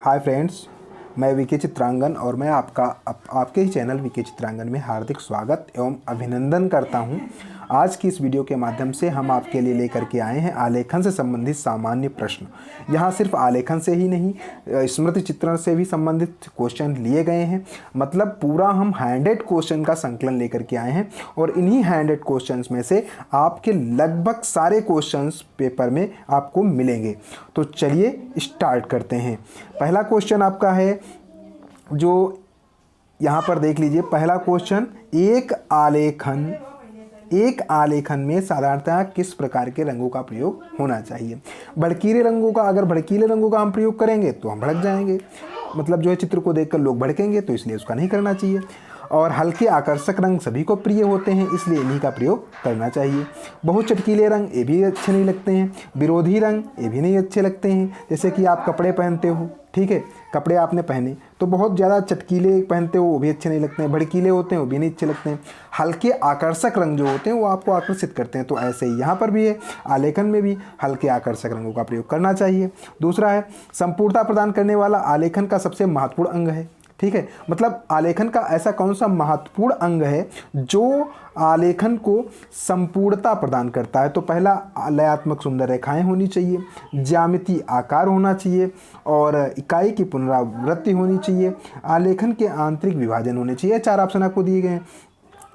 Hi friends, मैं VK Chitrangan और मैं आपके ही चैनल वीके चित्रांगन में हार्दिक स्वागत एवं अभिनंदन करता हूं। आज की इस वीडियो के माध्यम से हम आपके लिए लेकर के आए हैं आलेखन से संबंधित सामान्य प्रश्न। यहां सिर्फ आलेखन से ही नहीं, स्मृति चित्रण से भी संबंधित क्वेश्चन लिए गए हैं। मतलब पूरा हम हैंडेड क्वेश्चन का संकलन लेकर के आए हैं और इन्हीं हैंडेड क्वेश्चंस में से आपके लगभग सारे क्वेश्चंस पेपर में आपको मिलेंगे। तो चलिए स्टार्ट करते हैं। पहला क्वेश्चन आपका है, जो यहाँ पर देख लीजिए। पहला क्वेश्चन, एक आलेखन में साधारणतः किस प्रकार के रंगों का प्रयोग होना चाहिए। भड़कीले रंगों का, अगर भड़कीले रंगों का हम प्रयोग करेंगे तो हम भड़क जाएंगे, मतलब जो है चित्र को देखकर लोग भड़केंगे, तो इसलिए उसका नहीं करना चाहिए। और हल्के आकर्षक रंग सभी को प्रिय होते हैं, इसलिए इन्हीं का प्रयोग करना चाहिए। बहुत चटकीले रंग, ये भी अच्छे नहीं लगते हैं। विरोधी रंग, ये भी नहीं अच्छे लगते हैं। जैसे कि आप कपड़े पहनते हो, ठीक है, कपड़े आपने पहने तो बहुत ज़्यादा चटकीले पहनते हो, वो भी अच्छे नहीं लगते हैं। भड़कीले होते हैं, वो भी नहीं अच्छे लगते हैं। हल्के आकर्षक रंग जो होते हैं वो आपको आकर्षित करते हैं। तो ऐसे ही यहाँ पर भी है, आलेखन में भी हल्के आकर्षक रंगों का प्रयोग करना चाहिए। दूसरा है, संपूर्णता प्रदान करने वाला आलेखन का सबसे महत्वपूर्ण अंग है। ठीक है, मतलब आलेखन का ऐसा कौन सा महत्वपूर्ण अंग है जो आलेखन को संपूर्णता प्रदान करता है। तो पहला, लयात्मक सुंदर रेखाएं होनी चाहिए, ज्यामितीय आकार होना चाहिए और इकाई की पुनरावृत्ति होनी चाहिए। आलेखन के आंतरिक विभाजन होने चाहिए। 4 ऑप्शन आपको दिए गए हैं,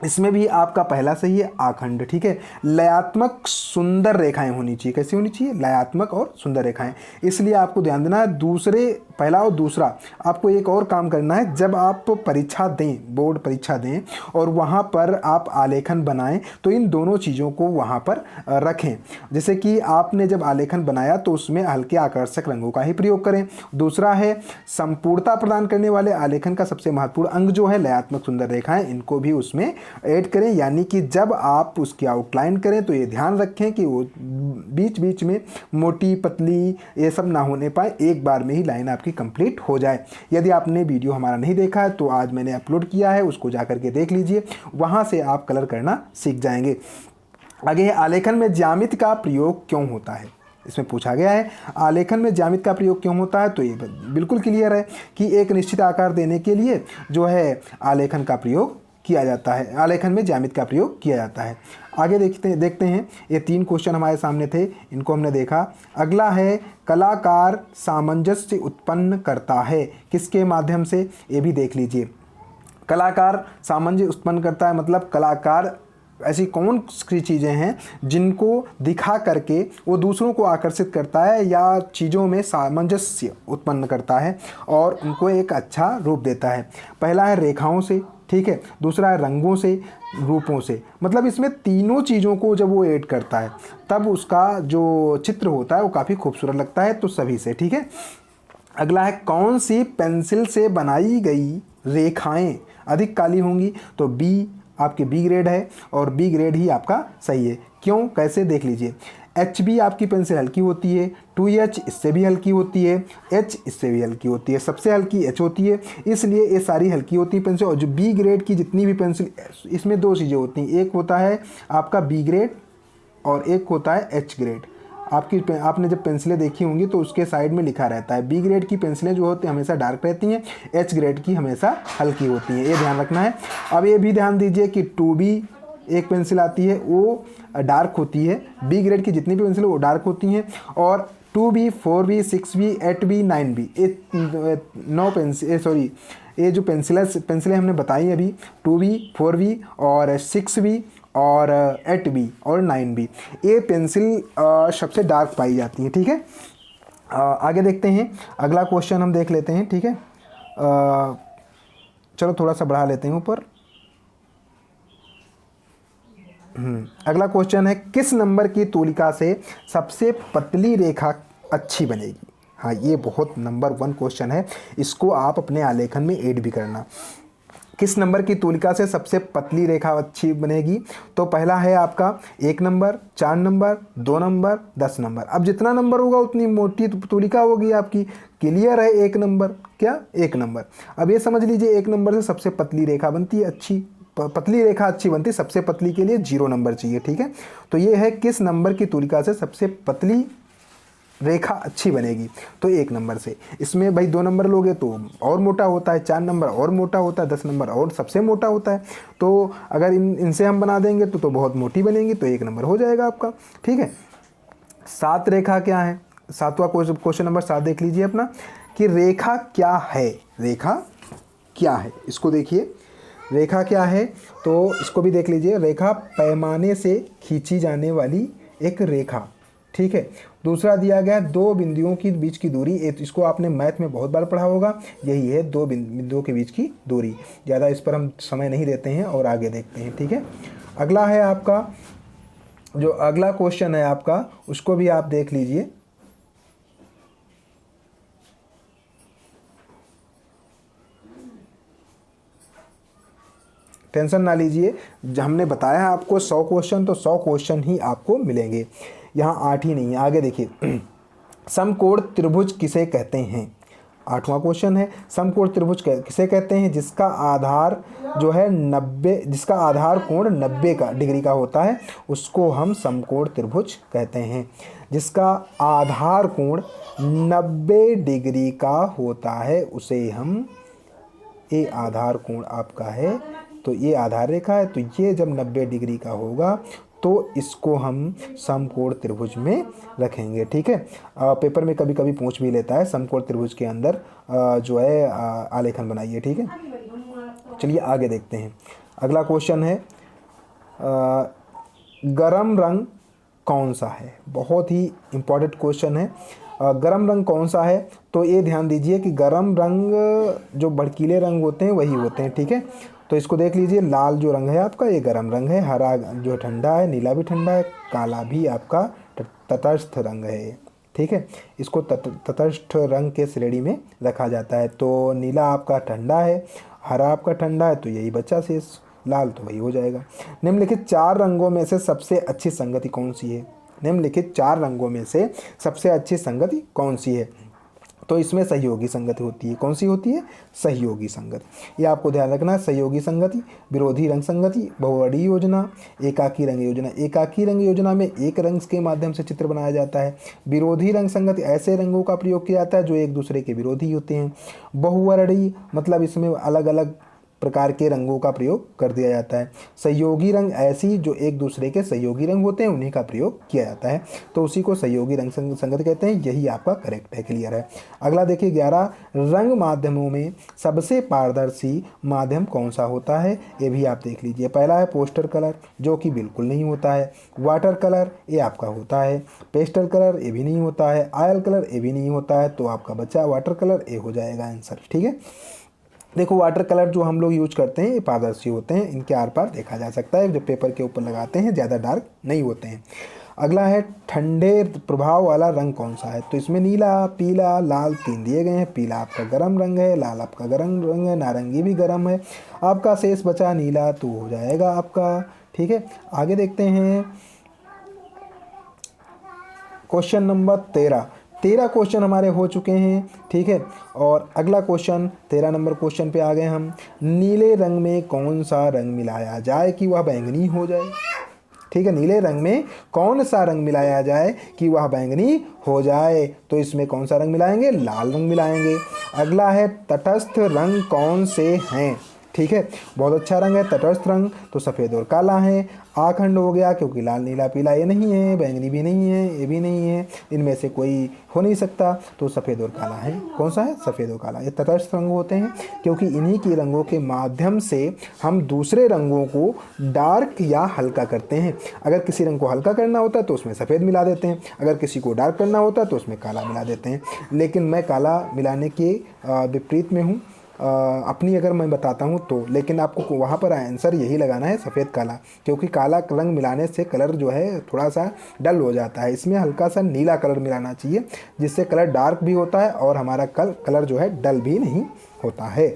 इसमें भी आपका पहला सही है, आखंड। ठीक है, लयात्मक सुंदर रेखाएं होनी चाहिए। कैसी होनी चाहिए? लयात्मक और सुंदर रेखाएं। इसलिए आपको ध्यान देना है, पहला और दूसरा आपको एक और काम करना है। जब आप परीक्षा दें, बोर्ड परीक्षा दें और वहाँ पर आप आलेखन बनाएं, तो इन दोनों चीज़ों को वहाँ पर रखें। जैसे कि आपने जब आलेखन बनाया तो उसमें हल्के आकर्षक रंगों का ही प्रयोग करें। दूसरा है, संपूर्णता प्रदान करने वाले आलेखन का सबसे महत्वपूर्ण अंग जो है लयात्मक सुंदर रेखाएं, इनको भी उसमें ऐड करें। यानी कि जब आप उसकी आउटलाइन करें तो ये ध्यान रखें कि वो बीच बीच में मोटी पतली ये सब ना होने पाए, एक बार में ही लाइन आपकी कंप्लीट हो जाए। यदि आपने वीडियो हमारा नहीं देखा है तो आज मैंने अपलोड किया है, उसको जाकर के देख लीजिए, वहाँ से आप कलर करना सीख जाएंगे। आगे, आलेखन में ज्यामिति का प्रयोग क्यों होता है, इसमें पूछा गया है। आलेखन में ज्यामिति का प्रयोग क्यों होता है, तो ये बिल्कुल क्लियर है कि एक निश्चित आकार देने के लिए जो है आलेखन का प्रयोग किया जाता है, आलेखन में ज्यामिति का प्रयोग किया जाता है। आगे देखते हैं। ये 3 क्वेश्चन हमारे सामने थे, इनको हमने देखा। अगला है, कलाकार सामंजस्य उत्पन्न करता है किसके माध्यम से, ये भी देख लीजिए। कलाकार सामंजस्य उत्पन्न करता है, मतलब कलाकार ऐसी कौन सी चीज़ें हैं जिनको दिखा करके वो दूसरों को आकर्षित करता है या चीज़ों में सामंजस्य उत्पन्न करता है और उनको एक अच्छा रूप देता है। पहला है रेखाओं से, ठीक है। दूसरा है रंगों से, रूपों से। मतलब इसमें तीनों चीज़ों को जब वो ऐड करता है तब उसका जो चित्र होता है वो काफ़ी खूबसूरत लगता है। तो सभी से, ठीक है। अगला है, कौन सी पेंसिल से बनाई गई रेखाएं अधिक काली होंगी, तो बी आपके बी ग्रेड है और बी ग्रेड ही आपका सही है। क्यों, कैसे, देख लीजिए। HB आपकी पेंसिल हल्की होती है, 2H इससे भी हल्की होती है, H इससे भी हल्की होती है, सबसे हल्की H होती है, इसलिए ये सारी हल्की होती है पेंसिल। और जो बी ग्रेड की जितनी भी पेंसिल, इसमें 2 चीज़ें होती हैं, एक होता है आपका बी ग्रेड और एक होता है H ग्रेड। आपने जब पेंसिलें देखी होंगी तो उसके साइड में लिखा रहता है, बी ग्रेड की पेंसिलें जो होती हैं हमेशा डार्क रहती हैं, H ग्रेड की हमेशा हल्की होती हैं, ये ध्यान रखना है। अब ये भी ध्यान दीजिए कि 2B एक पेंसिल आती है वो डार्क होती है, बी ग्रेड की जितनी भी पेंसिल वो डार्क होती हैं। और 2B, 4B, 6B, 8B, 9B, ये 9 पेंसिल, ये जो पेंसिलें हमने बताई अभी, 2B, 4B और 6B और 8B और 9B, ये पेंसिल सबसे डार्क पाई जाती है, ठीक है। आगे देखते हैं, अगला क्वेश्चन हम देख लेते हैं, ठीक है। चलो थोड़ा सा बढ़ा लेते हैं ऊपर। अगला क्वेश्चन है, किस नंबर की तूलिका से सबसे पतली रेखा अच्छी बनेगी। हाँ, ये बहुत नंबर 1 क्वेश्चन है, इसको आप अपने आलेखन में ऐड भी करना। किस नंबर की तूलिका से सबसे पतली रेखा अच्छी बनेगी, तो पहला है आपका 1 नंबर, 4 नंबर, 2 नंबर, 10 नंबर। अब जितना नंबर होगा उतनी मोटी तूलिका होगी आपकी। क्लियर है, 1 नंबर, क्या 1 नंबर। अब ये समझ लीजिए 1 नंबर से सबसे पतली रेखा बनती है, अच्छी पतली रेखा अच्छी बनती है, सबसे पतली के लिए 0 नंबर चाहिए, ठीक है। तो ये है किस नंबर की तूलिका से सबसे पतली रेखा अच्छी बनेगी तो 1 नंबर से। इसमें भाई 2 नंबर लोगे तो और मोटा होता है, 4 नंबर और मोटा होता है, 10 नंबर और सबसे मोटा होता है। तो अगर इनसे हम बना देंगे तो बहुत मोटी बनेगी, तो 1 नंबर हो जाएगा आपका। ठीक है। 7 रेखा क्या है, 7वां क्वेश्चन नंबर 7 देख लीजिए अपना, कि रेखा क्या है। रेखा क्या है, इसको देखिए, रेखा क्या है तो इसको भी देख लीजिए। रेखा पैमाने से खींची जाने वाली एक रेखा। ठीक है। दूसरा दिया गया 2 बिंदुओं के बीच की दूरी, इसको आपने मैथ में बहुत बार पढ़ा होगा, यही है 2 बिंदुओं के बीच की दूरी। ज़्यादा इस पर हम समय नहीं देते हैं और आगे देखते हैं। ठीक है। अगला है आपका, जो अगला क्वेश्चन है आपका, उसको भी आप देख लीजिए। टेंशन ना लीजिए, हमने बताया आपको 100 क्वेश्चन, तो 100 क्वेश्चन ही आपको मिलेंगे, यहाँ 8 ही नहीं है। आगे देखिए, समकोण त्रिभुज किसे कहते हैं। 8वां क्वेश्चन है, समकोण त्रिभुज किसे कहते हैं, जिसका आधार जो है 90, जिसका आधार कोण 90 का डिग्री का होता है, उसको हम समकोण त्रिभुज कहते हैं। जिसका आधार कोण 90 डिग्री का होता है उसे हम, ये आधार कोण आपका है, तो ये आधार रेखा है, तो ये जब 90 डिग्री का होगा तो इसको हम समकोण त्रिभुज में रखेंगे। ठीक है। पेपर में कभी कभी पूछ भी लेता है, समकोण त्रिभुज के अंदर जो है आलेखन बनाइए। ठीक है। चलिए आगे देखते हैं। अगला क्वेश्चन है, गरम रंग कौन सा है। बहुत ही इम्पोर्टेंट क्वेश्चन है। गरम रंग कौन सा है, तो ये ध्यान दीजिए कि गरम रंग जो भड़कीले रंग होते हैं वही होते हैं। ठीक है। तो इसको देख लीजिए, लाल जो रंग है आपका ये गरम रंग है, हरा जो ठंडा है, नीला भी ठंडा है, काला भी आपका तटस्थ रंग है। ठीक है। इसको तटस्थ रंग के श्रेणी में रखा जाता है। तो नीला आपका ठंडा है, हरा आपका ठंडा है, तो यही बचा शेष, लाल तो वही हो जाएगा। निम्नलिखित 4 रंगों में से सबसे अच्छी संगति कौन सी है। निम्नलिखित 4 रंगों में से सबसे अच्छी संगति कौन सी है, तो इसमें सहयोगी संगति होती है। कौन सी होती है, सहयोगी संगति। ये आपको ध्यान रखना है, सहयोगी संगति, विरोधी रंग संगति, बहुवर्णीय योजना, एकाकी रंग योजना। एकाकी रंग योजना में एक रंग के माध्यम से चित्र बनाया जाता है। विरोधी रंग संगति, ऐसे रंगों का प्रयोग किया जाता है जो एक दूसरे के विरोधी होते हैं। बहुवर्णीय मतलब इसमें अलग अलग प्रकार के रंगों का प्रयोग कर दिया जाता है। सहयोगी रंग ऐसी जो एक दूसरे के सहयोगी रंग होते हैं उन्हीं का प्रयोग किया जाता है, तो उसी को सहयोगी रंग संगति कहते हैं। यही आपका करेक्ट है, क्लियर है। अगला देखिए, 11 रंग माध्यमों में सबसे पारदर्शी माध्यम कौन सा होता है, ये भी आप देख लीजिए। पहला है पोस्टर कलर, जो कि बिल्कुल नहीं होता है। वाटर कलर ये आपका होता है। पेस्टल कलर ये भी नहीं होता है। ऑयल कलर ये भी नहीं होता है, तो आपका बच्चा वाटर कलर ये हो जाएगा आंसर। ठीक है। देखो, वाटर कलर जो हम लोग यूज करते हैं ये पारदर्शी होते हैं, इनके आर पार देखा जा सकता है, जो पेपर के ऊपर लगाते हैं ज़्यादा डार्क नहीं होते हैं। अगला है, ठंडे प्रभाव वाला रंग कौन सा है, तो इसमें नीला, पीला, लाल 3 दिए गए हैं। पीला आपका गर्म रंग है, लाल आपका गर्म रंग है, नारंगी भी गर्म है। आपका शेष बचा नीला, तो हो जाएगा आपका। ठीक है। आगे देखते हैं क्वेश्चन नंबर 13 क्वेश्चन हमारे हो चुके हैं। ठीक है। और अगला क्वेश्चन 13 नंबर क्वेश्चन पे आ गए हम। नीले रंग में कौन सा रंग मिलाया जाए कि वह बैंगनी हो जाए। ठीक है। नीले रंग में कौन सा रंग मिलाया जाए कि वह बैंगनी हो जाए, तो इसमें कौन सा रंग मिलाएंगे, लाल रंग मिलाएंगे। अगला है, तटस्थ रंग कौन से हैं। ठीक है। बहुत अच्छा रंग है तटस्थ रंग, तो सफ़ेद और काला है। आखंड हो गया, क्योंकि लाल, नीला, पीला ये नहीं है, बैंगनी भी नहीं है, ये भी नहीं है, इनमें से कोई हो नहीं सकता, तो सफ़ेद और काला है। कौन सा है, सफ़ेद और काला। ये तटस्थ रंग होते हैं, क्योंकि इन्हीं के रंगों के माध्यम से हम दूसरे रंगों को डार्क या हल्का करते हैं। अगर किसी रंग को हल्का करना होता है तो उसमें सफ़ेद मिला देते हैं, अगर किसी को डार्क करना होता है तो उसमें काला मिला देते हैं। लेकिन मैं काला मिलाने के विपरीत में हूँ, अपनी अगर मैं बताता हूँ तो। लेकिन आपको वहाँ पर आंसर यही लगाना है, सफ़ेद काला, क्योंकि काला रंग मिलाने से कलर जो है थोड़ा सा डल हो जाता है। इसमें हल्का सा नीला कलर मिलाना चाहिए, जिससे कलर डार्क भी होता है और हमारा कलर जो है डल भी नहीं होता है।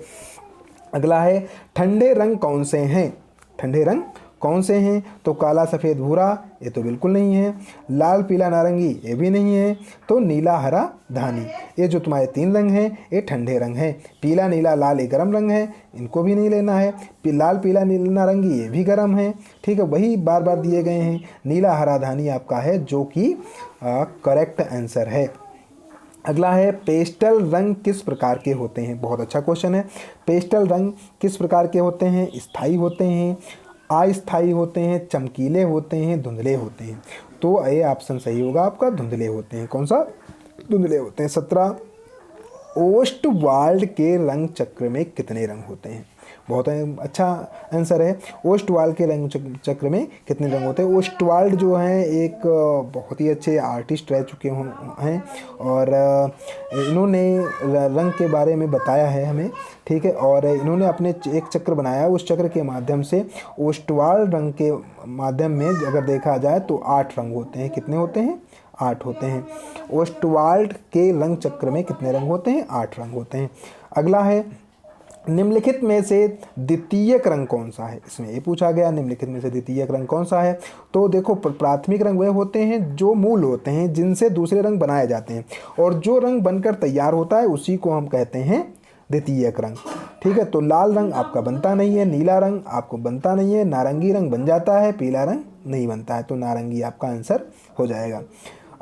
अगला है, ठंडे रंग कौन से हैं। ठंडे रंग कौन से हैं? तो काला, सफ़ेद, भूरा, ये तो बिल्कुल नहीं है। लाल, पीला, नारंगी, ये भी नहीं है। तो नीला, हरा, धानी, ये जो तुम्हारे 3 रंग हैं ये ठंडे रंग हैं। पीला, नीला, लाल ये गर्म रंग है, इनको भी नहीं लेना है। लाल, पीला, नीला, नारंगी ये भी गर्म है, ठीक है, वही बार बार दिए गए हैं। नीला, हरा, धानी आपका है जो कि करेक्ट आंसर है। अगला है पेस्टल रंग किस प्रकार के होते हैं? बहुत अच्छा क्वेश्चन है। पेस्टल रंग किस प्रकार के होते हैं? स्थायी होते हैं, अस्थायी होते हैं, चमकीले होते हैं, धुंधले होते हैं। तो ये ऑप्शन सही होगा आपका, धुंधले होते हैं। कौन सा? धुंधले होते हैं। 17, ओस्टवाल्ड के रंग चक्र में कितने रंग होते हैं? बहुत अच्छा आंसर है। ओस्टवाल्ड के रंग चक्र में कितने रंग होते हैं? ओस्टवाल्ड जो हैं एक बहुत ही अच्छे आर्टिस्ट रह चुके हैं और इन्होंने रंग के बारे में बताया है हमें, ठीक है। और इन्होंने अपने एक चक्र बनाया, उस चक्र के माध्यम से ओस्टवाल्ड रंग के माध्यम में अगर देखा जाए तो 8 रंग होते हैं। कितने होते हैं? 8 होते हैं। ओस्टवाल्ड के रंग चक्र में कितने रंग होते हैं? 8 रंग होते हैं। अगला है निम्नलिखित में से द्वितीयक रंग कौन सा है? इसमें ये पूछा गया निम्नलिखित में से द्वितीयक रंग कौन सा है? तो देखो प्राथमिक रंग वह होते हैं जो मूल होते हैं, जिनसे दूसरे रंग बनाए जाते हैं, और जो रंग बनकर तैयार होता है उसी को हम कहते हैं द्वितीयक रंग, ठीक है। तो लाल रंग आपका बनता नहीं है, नीला रंग आपको बनता नहीं है, नारंगी रंग बन जाता है, पीला रंग नहीं बनता है, तो नारंगी आपका आंसर हो जाएगा।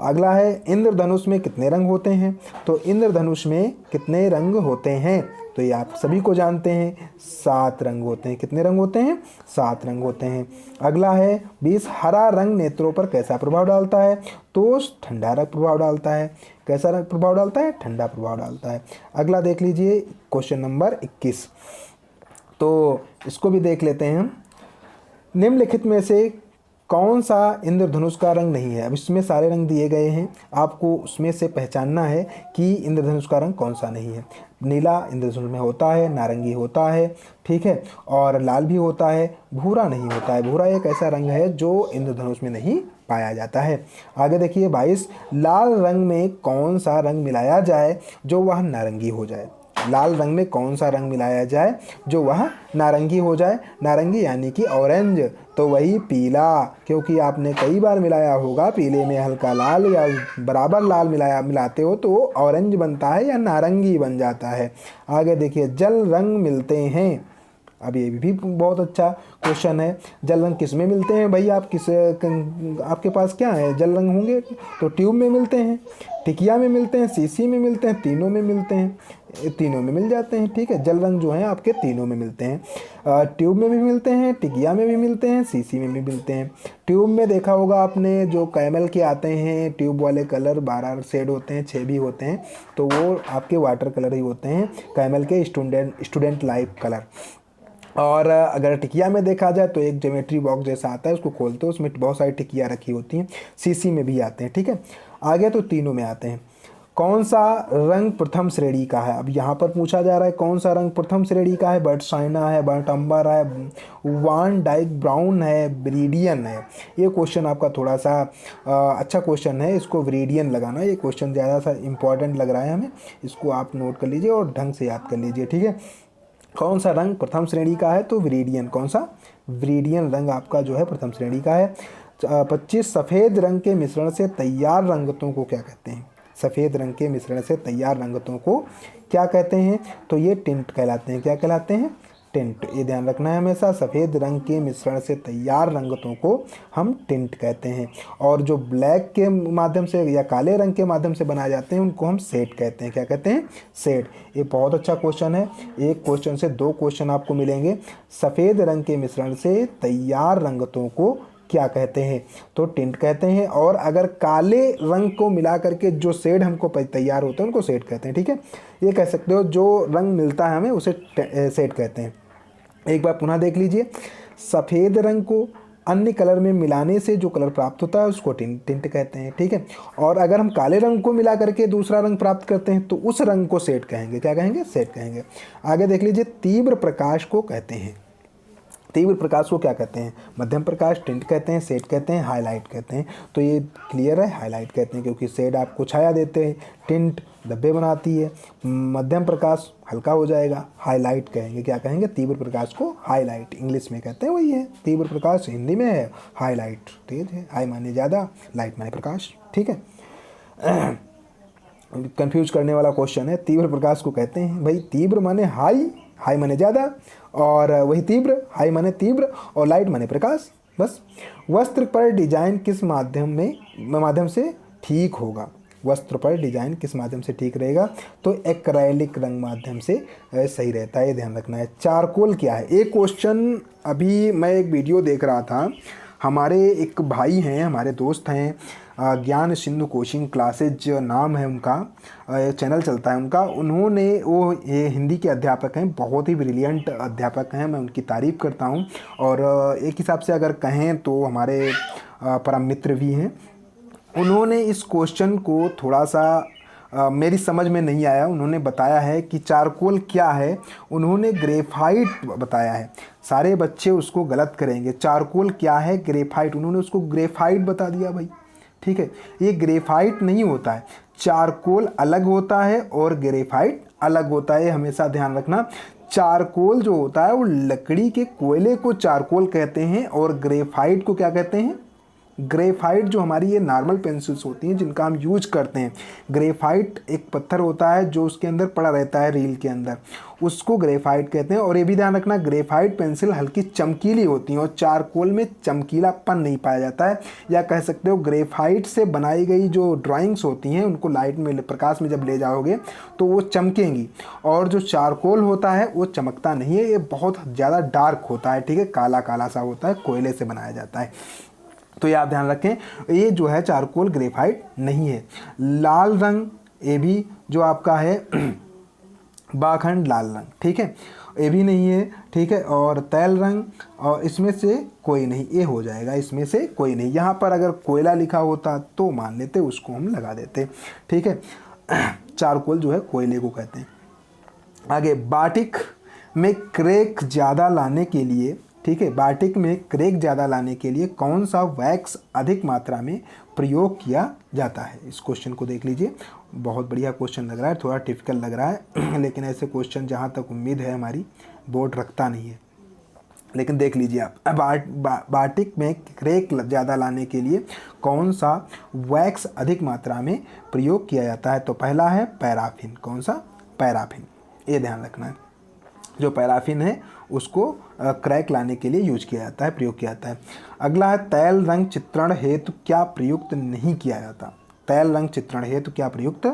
अगला है इंद्रधनुष में कितने रंग होते हैं? तो इंद्रधनुष में कितने रंग होते हैं? तो ये आप सभी को जानते हैं, 7 रंग होते हैं। कितने रंग होते हैं? 7 रंग होते हैं। अगला है 20, हरा रंग नेत्रों पर कैसा प्रभाव डालता है? तो ठंडा रंग प्रभाव डालता है। कैसा रंग प्रभाव डालता है? ठंडा प्रभाव डालता है। अगला देख लीजिए क्वेश्चन नंबर 21, तो इसको भी देख लेते हैं हम। निम्नलिखित में से कौन सा इंद्रधनुष का रंग नहीं है? अब इसमें सारे रंग दिए गए हैं, आपको उसमें से पहचानना है कि इंद्रधनुष का रंग कौन सा नहीं है। नीला इंद्रधनुष में होता है, नारंगी होता है, ठीक है, और लाल भी होता है, भूरा नहीं होता है। भूरा एक ऐसा रंग है जो इंद्रधनुष में नहीं पाया जाता है। आगे देखिए 22, लाल रंग में कौन सा रंग मिलाया जाए जो वह नारंगी हो जाए? लाल रंग में कौन सा रंग मिलाया जाए जो वह नारंगी हो जाए? नारंगी यानी कि ऑरेंज, तो वही पीला, क्योंकि आपने कई बार मिलाया होगा, पीले में हल्का लाल या बराबर लाल मिलाते हो तो ऑरेंज बनता है या नारंगी बन जाता है। आगे देखिए जल रंग मिलते हैं, अब ये भी बहुत अच्छा क्वेश्चन है। जल रंग किस में मिलते हैं भाई? आपके पास क्या है? जल रंग होंगे तो ट्यूब में मिलते हैं, टिकिया में मिलते हैं, सीसी में मिलते हैं, तीनों में मिलते हैं, तीनों में मिल जाते हैं, ठीक है। जल रंग जो है आपके तीनों में मिलते हैं, ट्यूब में भी मिलते हैं, टिकिया में भी मिलते हैं, सीसी में भी मिलते हैं। ट्यूब में देखा होगा आपने जो कैमल के आते हैं ट्यूब वाले कलर, 12 शेड होते हैं, 6 भी होते हैं, तो वो आपके वाटर कलर ही होते हैं, कैमल के स्टूडेंट लाइफ कलर। और अगर टिकिया में देखा जाए तो एक ज्योमेट्री बॉक्स जैसा आता है, उसको खोलते हो उसमें बहुत सारी टिकिया रखी होती हैं, सीसी में भी आते हैं, ठीक है। आगे तो तीनों में आते हैं। कौन सा रंग प्रथम श्रेणी का है? अब यहाँ पर पूछा जा रहा है कौन सा रंग प्रथम श्रेणी का है। बर्ट साइना है, बर्ट अंबर है, वान डाइक ब्राउन है, ब्रीडियन है। ये क्वेश्चन आपका थोड़ा सा अच्छा क्वेश्चन है, इसको ब्रीडियन लगाना, ये क्वेश्चन ज़्यादा सा इम्पॉर्टेंट लग रहा है हमें, इसको आप नोट कर लीजिए और ढंग से याद कर लीजिए, ठीक है। कौन सा रंग प्रथम श्रेणी का है? तो व्रीडियन। कौन सा? व्रीडियन रंग आपका जो है प्रथम श्रेणी का है। 25, सफ़ेद रंग के मिश्रण से तैयार रंगतों को क्या कहते हैं? सफ़ेद रंग के मिश्रण से तैयार रंगतों को क्या कहते हैं? तो ये टिंट कहलाते हैं। क्या कहलाते हैं? टिंट। ये ध्यान रखना है हमेशा, सफ़ेद रंग के मिश्रण से तैयार रंगतों को हम टिंट कहते हैं, और जो ब्लैक के माध्यम से या काले रंग के माध्यम से बनाए जाते हैं उनको हम शेड कहते हैं। क्या कहते हैं? शेड। ये बहुत अच्छा क्वेश्चन है, एक क्वेश्चन से 2 क्वेश्चन आपको मिलेंगे। सफ़ेद रंग के मिश्रण से तैयार रंगतों को क्या कहते हैं? तो टिंट कहते हैं, और अगर काले रंग को मिला करके जो शेड हमको तैयार होते हैं उनको शेड कहते हैं, ठीक है। ये कह सकते हो जो रंग मिलता है हमें उसे शेड कहते हैं। एक बार पुनः देख लीजिए, सफ़ेद रंग को अन्य कलर में मिलाने से जो कलर प्राप्त होता है उसको टिंट कहते हैं, ठीक है। और अगर हम काले रंग को मिला करके दूसरा रंग प्राप्त करते हैं तो उस रंग को शेड कहेंगे। क्या कहेंगे? शेड कहेंगे। आगे देख लीजिए, तीव्र प्रकाश को कहते हैं, तीव्र प्रकाश को क्या कहते हैं? मध्यम प्रकाश, टिंट कहते हैं, शेड कहते हैं, हाईलाइट कहते हैं। तो ये क्लियर है, हाईलाइट कहते हैं, क्योंकि शेड आपको छाया देते हैं, टिंट धब्बे बनाती है, मध्यम प्रकाश हल्का हो जाएगा, हाईलाइट कहेंगे। क्या कहेंगे? तीव्र प्रकाश को हाईलाइट इंग्लिश में कहते हैं, वही है। तीव्र प्रकाश हिंदी में है, हाईलाइट तेज है, हाई माने ज़्यादा, लाइट माने प्रकाश। ठीक है, कंफ्यूज करने वाला क्वेश्चन है। तीव्र प्रकाश को कहते हैं भाई, तीव्र माने हाई, हाई माने ज़्यादा, और वही तीव्र, हाई माने तीव्र, और लाइट माने प्रकाश, बस। वस्त्र पर डिजाइन किस माध्यम से ठीक होगा? वस्त्र पर डिजाइन किस माध्यम से ठीक रहेगा? तो एक्रेलिक रंग माध्यम से सही रहता है, ये ध्यान रखना है। चारकोल क्या है? एक क्वेश्चन, अभी मैं एक वीडियो देख रहा था, हमारे एक भाई हैं, हमारे दोस्त हैं, ज्ञान सिंधु कोचिंग क्लासेज नाम है उनका, चैनल चलता है उनका। उन्होंने, वो ये हिंदी के अध्यापक हैं, बहुत ही ब्रिलियंट अध्यापक हैं, मैं उनकी तारीफ़ करता हूं। और एक हिसाब से अगर कहें तो हमारे परम मित्र भी हैं। उन्होंने इस क्वेश्चन को थोड़ा सा मेरी समझ में नहीं आया, उन्होंने बताया है कि चारकोल क्या है, उन्होंने ग्रेफाइट बताया है। सारे बच्चे उसको गलत करेंगे। चारकोल क्या है? ग्रेफाइट, उन्होंने उसको ग्रेफाइट बता दिया भाई। ठीक है, ये ग्रेफाइट नहीं होता है, चारकोल अलग होता है और ग्रेफाइट अलग होता है, हमेशा ध्यान रखना। चारकोल जो होता है वो लकड़ी के कोयले को चारकोल कहते हैं, और ग्रेफाइट को क्या कहते हैं? ग्रेफाइट जो हमारी ये नॉर्मल पेंसिल्स होती हैं जिनका हम यूज करते हैं, ग्रेफाइट एक पत्थर होता है जो उसके अंदर पड़ा रहता है रील के अंदर, उसको ग्रेफाइट कहते हैं। और ये भी ध्यान रखना, ग्रेफाइट पेंसिल हल्की चमकीली होती हैं और चारकोल में चमकीलापन नहीं पाया जाता है। या कह सकते हो ग्रेफाइट से बनाई गई जो ड्राइंग्स होती हैं उनको लाइट में, प्रकाश में जब ले जाओगे तो वो चमकेंगी, और जो चारकोल होता है वो चमकता नहीं है, ये बहुत ज़्यादा डार्क होता है। ठीक है, काला काला सा होता है, कोयले से बनाया जाता है। तो ये आप ध्यान रखें, ये जो है चारकोल ग्रेफाइट नहीं है। लाल रंग, ये भी जो आपका है बाखंड लाल रंग, ठीक है, ये भी नहीं है। ठीक है, और तैल रंग, और इसमें से कोई नहीं, ये हो जाएगा, इसमें से कोई नहीं। यहाँ पर अगर कोयला लिखा होता तो मान लेते, उसको हम लगा देते। ठीक है, चारकोल जो है कोयले को कहते हैं। आगे, बाटिक में क्रैक ज़्यादा लाने के लिए, ठीक है, बाटिक में क्रैक ज़्यादा लाने के लिए कौन सा वैक्स अधिक मात्रा में प्रयोग किया जाता है? इस क्वेश्चन को देख लीजिए, बहुत बढ़िया क्वेश्चन लग रहा है, थोड़ा टिपिकल लग रहा है लेकिन ऐसे क्वेश्चन जहाँ तक उम्मीद है हमारी बोर्ड रखता नहीं है। लेकिन देख लीजिए आप, बाटिक में क्रैक ज़्यादा लाने के लिए कौन सा वैक्स अधिक मात्रा में प्रयोग किया जाता है? तो पहला है पैराफिन। कौन सा? पैराफिन, ये ध्यान रखना है। जो पैराफिन है उसको क्रैक लाने के लिए यूज किया जाता है, प्रयोग किया जाता है। अगला है, तैल रंग चित्रण हेतु क्या प्रयुक्त नहीं किया जाता? तैल रंग चित्रण हेतु क्या प्रयुक्त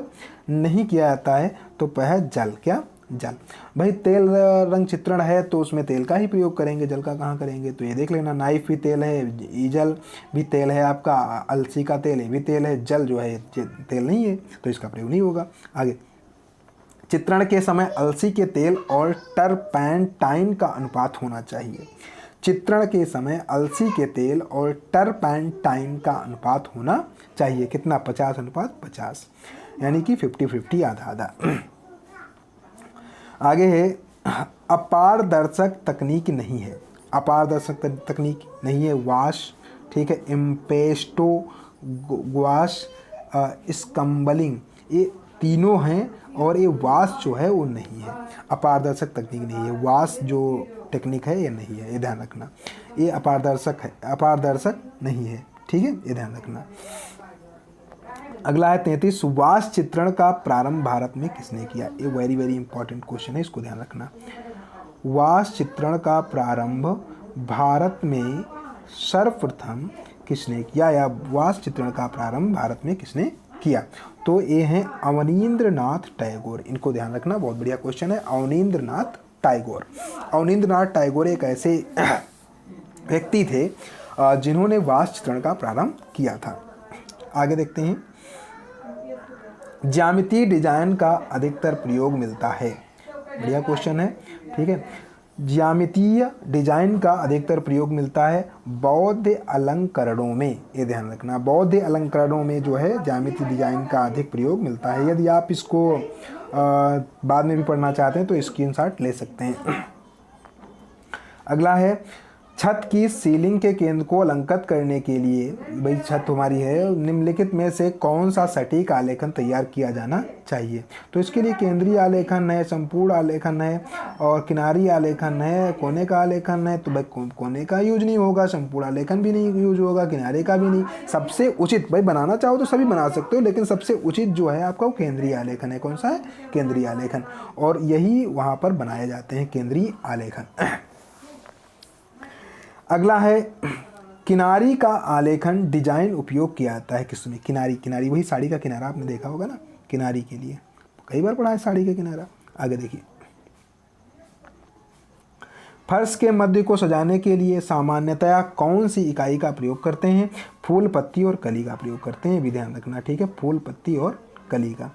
नहीं किया जाता है? तो वह जल। क्या? जल। भाई तेल रंग चित्रण है तो उसमें तेल का ही प्रयोग करेंगे, जल का कहाँ करेंगे? तो ये देख लेना, नाइफ भी तेल है, ईजल भी तेल है, आपका अलसी का तेल ये भी तेल है, जल जो है तेल नहीं है, तो इसका प्रयोग नहीं होगा। आगे, चित्रण के समय अलसी के तेल और टरपेंटाइन का अनुपात होना चाहिए। चित्रण के समय अलसी के तेल और टरपेंटाइन का अनुपात होना चाहिए। कितना? 50:50, यानी कि 50-50, आधा आधा। आगे है, अपारदर्शक तकनीक नहीं है। अपारदर्शक तकनीक नहीं है, वाश, ठीक है, इम्पेस्टो वाश, स्कम्बलिंग, ये तीनों हैं, और ये वाश जो है वो नहीं है। अपारदर्शक तकनीक नहीं है, वाश जो टेक्निक है ये नहीं है, ये ध्यान रखना। ये अपारदर्शक है, अपारदर्शक नहीं है। ठीक है, ये ध्यान रखना। अगला है 33, वाश चित्रण का प्रारंभ भारत में किसने किया? ये वेरी वेरी इंपॉर्टेंट क्वेश्चन है, इसको ध्यान रखना। वाश चित्रण का प्रारंभ भारत में सर्वप्रथम किसने किया, या वाश चित्रण का प्रारंभ भारत में किसने किया? तो ये हैं अवनींद्रनाथ टैगोर। इनको ध्यान रखना, बहुत बढ़िया क्वेश्चन है। अवनींद्रनाथ टैगोर। अवनींद्रनाथ टैगोर एक ऐसे व्यक्ति थे जिन्होंने वाश चित्रण का प्रारंभ किया था। आगे देखते हैं, ज्यामितीय डिजाइन का अधिकतर प्रयोग मिलता है। बढ़िया क्वेश्चन है। ठीक है, ज्यामितीय डिजाइन का अधिकतर प्रयोग मिलता है बौद्ध अलंकरणों में। ये ध्यान रखना, बौद्ध अलंकरणों में जो है ज्यामितीय डिजाइन का अधिक प्रयोग मिलता है। यदि आप इसको बाद में भी पढ़ना चाहते हैं तो स्क्रीनशॉट ले सकते हैं। अगला है, छत की सीलिंग के केंद्र को अलंकृत करने के लिए, भाई छत हमारी है, निम्नलिखित में से कौन सा सटीक आलेखन तैयार किया जाना चाहिए? तो इसके लिए केंद्रीय आलेखन है, संपूर्ण आलेखन है और किनारी आलेखन है, कोने का आलेखन है। तो भाई कोने का यूज नहीं होगा, संपूर्ण आलेखन भी नहीं यूज होगा, किनारे का भी नहीं। सबसे उचित, भाई बनाना चाहो तो सभी बना सकते हो, लेकिन सबसे उचित जो है आपका वो केंद्रीय आलेखन है। कौन सा है? केंद्रीय आलेखन। और यही वहाँ पर बनाए जाते हैं, केंद्रीय आलेखन। अगला है किनारी का आलेखन डिजाइन उपयोग किया जाता है किसमें? किनारी, किनारी वही साड़ी का किनारा आपने देखा होगा ना, किनारी के लिए कई बार पढ़ा है साड़ी का किनारा। आगे देखिए, फर्श के मध्य को सजाने के लिए सामान्यतया कौन सी इकाई का प्रयोग करते हैं? फूल, पत्ती और कली का प्रयोग करते हैं, भी ध्यान रखना, ठीक है, फूल, पत्ती और कली का।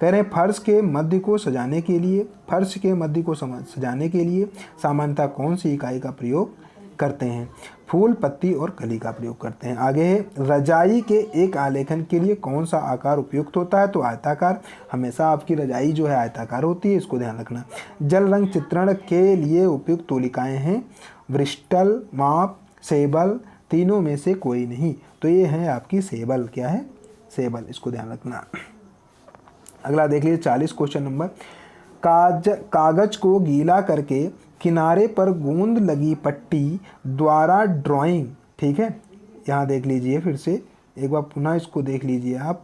कह रहे हैं फर्श के मध्य को सजाने के लिए, फर्श के मध्य को सजाने के लिए सामान्यतः कौन सी इकाई का प्रयोग करते हैं? फूल, पत्ती और कली का प्रयोग करते हैं। आगे है रजाई के एक आलेखन के लिए कौन सा आकार उपयुक्त होता है? तो आयताकार। हमेशा आपकी रजाई जो है आयताकार होती है, इसको ध्यान रखना। जल रंग चित्रण के लिए उपयुक्त तूलिकाएं हैं ब्रिस्टल, माप, सेबल, तीनों में से कोई नहीं। तो ये है आपकी सेबल। क्या है? सेबल, इसको ध्यान रखना। अगला देख लीजिए 40 क्वेश्चन नंबर। कागज को गीला करके किनारे पर गूंद लगी पट्टी द्वारा ड्राइंग, ठीक है, यहाँ देख लीजिए, फिर से एक बार पुनः इसको देख लीजिए आप।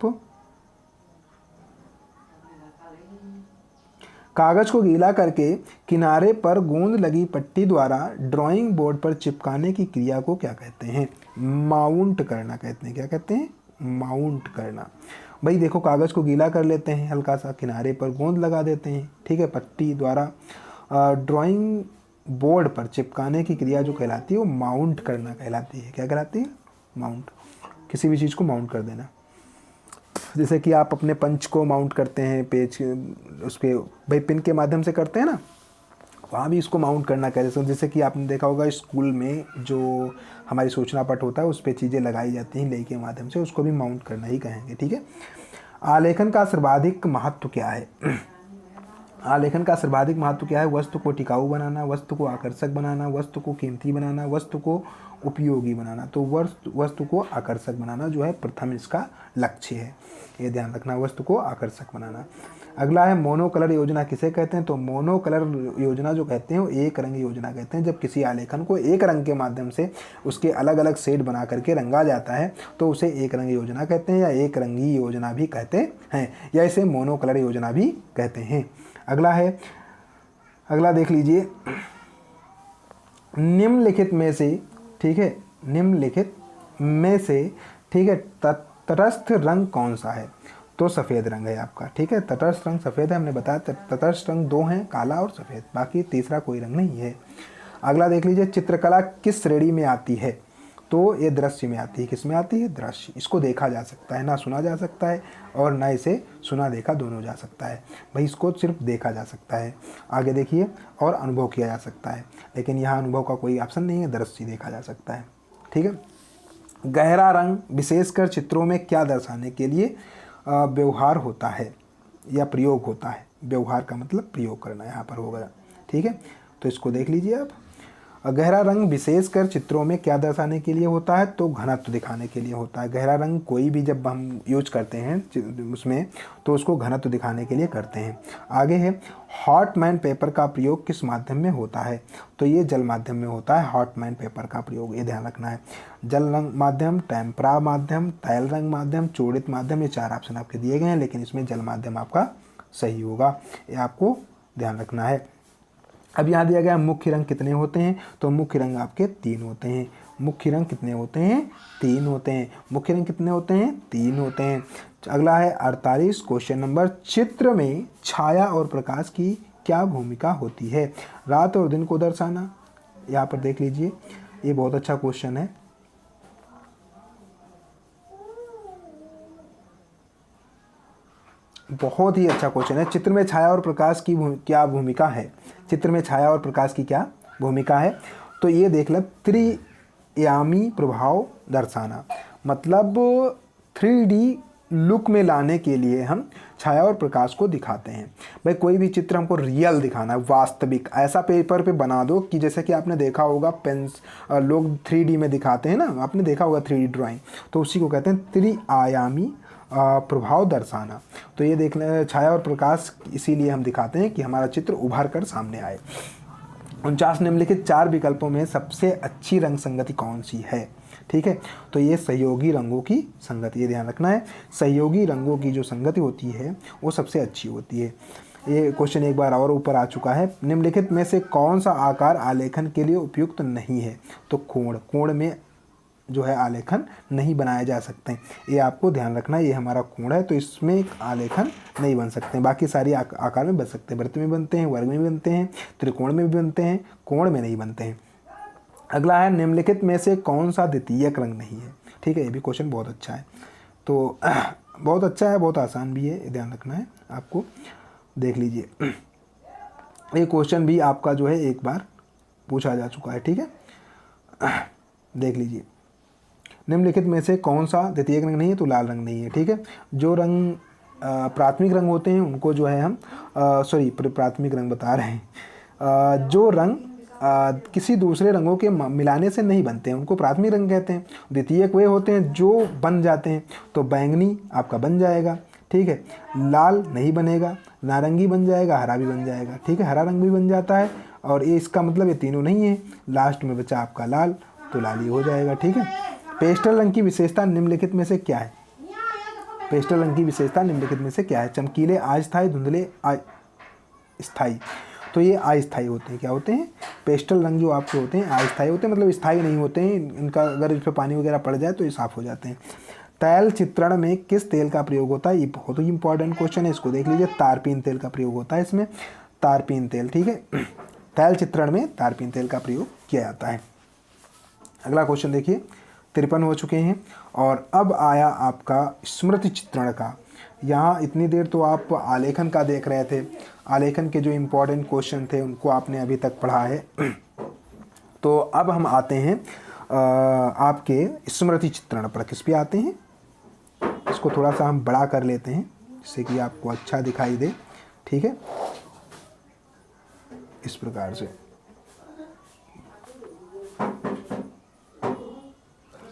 कागज को गीला करके किनारे पर गूंद लगी पट्टी द्वारा ड्राइंग बोर्ड पर चिपकाने की क्रिया को क्या कहते हैं? माउंट करना कहते हैं। क्या कहते हैं? माउंट करना। भाई देखो, कागज को गीला कर लेते हैं हल्का सा, किनारे पर गोंद लगा देते हैं, ठीक है, पट्टी द्वारा ड्राइंग बोर्ड पर चिपकाने की क्रिया जो कहलाती है वो माउंट करना कहलाती है। क्या कहलाती है? माउंट। किसी भी चीज़ को माउंट कर देना। जैसे कि आप अपने पंच को माउंट करते हैं पेज उसके, भाई पिन के माध्यम से करते हैं ना, वहाँ भी इसको माउंट करना कहते हैं। जैसे कि आपने देखा होगा स्कूल में जो हमारी सूचना पट होता है उस पर चीज़ें लगाई जाती हैं लेई के माध्यम से, उसको भी माउंट करना ही कहेंगे, ठीक है। आलेखन का सर्वाधिक महत्व क्या है? आलेखन का सर्वाधिक महत्व क्या है? वस्तु को टिकाऊ बनाना, वस्तु को आकर्षक बनाना, वस्तु को कीमती बनाना, वस्तु को उपयोगी बनाना। तो वस्तु को आकर्षक बनाना जो है प्रथम इसका लक्ष्य है, ये ध्यान रखना, वस्तु को आकर्षक बनाना। अगला है मोनो कलर योजना किसे कहते हैं? तो मोनो कलर योजना जो कहते हैं वो एक रंग योजना कहते हैं। जब किसी आलेखन को एक रंग के माध्यम से उसके अलग अलग शेड बना करके रंगा जाता है तो उसे एक रंग योजना कहते हैं, या एक रंगी योजना भी कहते हैं, या इसे मोनो कलर योजना भी कहते हैं। अगला है, अगला देख लीजिए, निम्नलिखित में से, ठीक है, निम्नलिखित में से, ठीक है, तटस्थ रंग कौन सा है? तो सफ़ेद रंग है आपका, ठीक है, तटस्थ रंग सफ़ेद है। हमने बताया तटस्थ रंग दो हैं, काला और सफ़ेद, बाकी तीसरा कोई रंग नहीं है। अगला देख लीजिए, चित्रकला किस श्रेणी में आती है? तो ये दृश्य में आती है। किस में आती है? दृश्य। इसको देखा जा सकता है, ना सुना जा सकता है, और ना इसे सुना देखा दोनों जा सकता है। भाई इसको सिर्फ देखा जा सकता है, आगे देखिए, और अनुभव किया जा सकता है, लेकिन यहाँ अनुभव का कोई ऑप्शन नहीं है, दृश्य देखा जा सकता है, ठीक है। गहरा रंग विशेषकर चित्रों में क्या दर्शाने के लिए व्यवहार होता है या प्रयोग होता है? व्यवहार का मतलब प्रयोग करना यहाँ पर होगा, ठीक है। तो इसको देख लीजिए आप। गहरा रंग विशेषकर चित्रों में क्या दर्शाने के लिए होता है? तो घनत्व दिखाने के लिए होता है। गहरा रंग कोई भी जब हम यूज करते हैं उसमें तो उसको घनत्व दिखाने के लिए करते हैं। आगे है, हॉटमैन पेपर का प्रयोग किस माध्यम में होता है? तो ये जल माध्यम में होता है हॉटमैन पेपर का प्रयोग, ये ध्यान रखना है। जल रंग माध्यम, टेम्परा माध्यम, तैल रंग माध्यम, चूड़ित माध्यम, ये चार ऑप्शन आपके दिए गए हैं, लेकिन इसमें जल माध्यम आपका सही होगा, ये आपको ध्यान रखना है। अब यहाँ दिया गया मुख्य रंग कितने होते हैं? तो मुख्य रंग आपके 3 होते हैं। मुख्य रंग कितने होते हैं? 3 होते हैं। मुख्य रंग कितने होते हैं? 3 होते हैं। अगला है 48 क्वेश्चन नंबर, चित्र में छाया और प्रकाश की क्या भूमिका होती है? रात और दिन को दर्शाना। यहाँ पर देख लीजिए, ये बहुत अच्छा क्वेश्चन है। बहुत ही अच्छा क्वेश्चन है। चित्र में छाया और प्रकाश की क्या भूमिका है? चित्र में छाया और प्रकाश की क्या भूमिका है? तो ये देख लो, त्रियामी प्रभाव दर्शाना, मतलब 3D लुक में लाने के लिए हम छाया और प्रकाश को दिखाते हैं। भाई कोई भी चित्र हमको रियल दिखाना है, वास्तविक, ऐसा पेपर पे बना दो कि जैसे कि आपने देखा होगा पेन्स लोग 3D में दिखाते हैं ना, आपने देखा होगा 3D ड्राइंग, तो उसी को कहते हैं त्रिआयामी प्रभाव दर्शाना। तो ये देखना, छाया और प्रकाश इसीलिए हम दिखाते हैं कि हमारा चित्र उभर कर सामने आए। 49 निम्नलिखित 4 विकल्पों में सबसे अच्छी रंग संगति कौन सी है? ठीक है, तो ये सहयोगी रंगों की संगति, ये ध्यान रखना है, सहयोगी रंगों की जो संगति होती है वो सबसे अच्छी होती है। ये क्वेश्चन एक बार और ऊपर आ चुका है। निम्नलिखित में से कौन सा आकार आलेखन के लिए उपयुक्त नहीं है? तो कोण में जो है आलेखन नहीं बनाए जा सकते, ये आपको ध्यान रखना है। ये हमारा कोण है तो इसमें एक आलेखन नहीं बन सकते, बाकी सारी आकार में बन सकते हैं, वृत्त में बनते हैं, वर्ग में भी बनते हैं, त्रिकोण में भी बनते हैं, कोण में नहीं बनते हैं। अगला है निम्नलिखित में से कौन सा द्वितीयक रंग नहीं है? ठीक है, ये भी क्वेश्चन बहुत अच्छा है, तो बहुत अच्छा है, बहुत आसान भी है, ध्यान रखना है आपको। देख लीजिए, ये क्वेश्चन भी आपका जो है एक बार पूछा जा चुका है। ठीक है, देख लीजिए, निम्नलिखित में से कौन सा द्वितीयक रंग नहीं है? तो लाल रंग नहीं है। ठीक है, जो रंग प्राथमिक रंग होते हैं उनको जो है हम प्राथमिक रंग बता रहे हैं, जो रंग किसी दूसरे रंगों के मिलाने से नहीं बनते हैं उनको प्राथमिक रंग कहते हैं। द्वितीयक वे होते हैं जो बन जाते हैं, तो बैंगनी आपका बन जाएगा। ठीक है, लाल नहीं बनेगा, नारंगी बन जाएगा, हरा भी बन जाएगा। ठीक है, हरा रंग भी बन जाता है, और ये इसका मतलब ये तीनों नहीं है, लास्ट में बचा आपका लाल, तो लाल ही हो जाएगा। ठीक है, पेस्टल रंग की विशेषता निम्नलिखित में से क्या है? पेस्टल रंग की विशेषता निम्नलिखित में से क्या है? चमकीले अस्थायी, धुंधले अस्थायी। तो ये अस्थायी होते हैं। क्या होते हैं? पेस्टल रंग जो आपके होते हैं अस्थायी होते हैं, मतलब स्थायी नहीं होते हैं, इनका अगर इस पर पानी वगैरह पड़ जाए तो ये साफ हो जाते हैं। तैल चित्रण में किस तेल का प्रयोग होता है? ये बहुत ही इंपॉर्टेंट क्वेश्चन है, इसको देख लीजिए। तारपीन तेल का प्रयोग होता है इसमें, तारपीन तेल। ठीक है, तैल चित्रण में तारपीन तेल का प्रयोग किया जाता है। अगला क्वेश्चन देखिए, 53 हो चुके हैं, और अब आया आपका स्मृति चित्रण का। यहाँ इतनी देर तो आप आलेखन का देख रहे थे, आलेखन के जो इम्पोर्टेंट क्वेश्चन थे उनको आपने अभी तक पढ़ा है। तो अब हम आते हैं आपके स्मृति चित्रण पर। किस पे आते हैं? इसको थोड़ा सा हम बड़ा कर लेते हैं जिससे कि आपको अच्छा दिखाई दे। ठीक है, इस प्रकार से।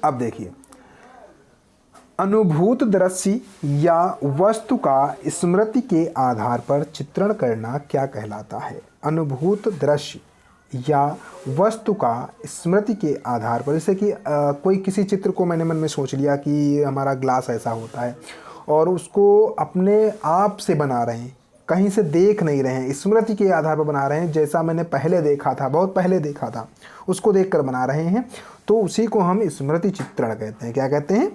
अब देखिए, अनुभूत दृश्य या वस्तु का स्मृति के आधार पर चित्रण करना क्या कहलाता है? अनुभूत दृश्य या वस्तु का स्मृति के आधार पर, जैसे कि कोई किसी चित्र को मैंने मन में सोच लिया कि हमारा ग्लास ऐसा होता है, और उसको अपने आप से बना रहे हैं, कहीं से देख नहीं रहे हैं, स्मृति के आधार पर बना रहे हैं, जैसा मैंने पहले देखा था, बहुत पहले देखा था, उसको देखकर बना रहे हैं, तो उसी को हम स्मृति चित्रण कहते हैं। क्या कहते हैं?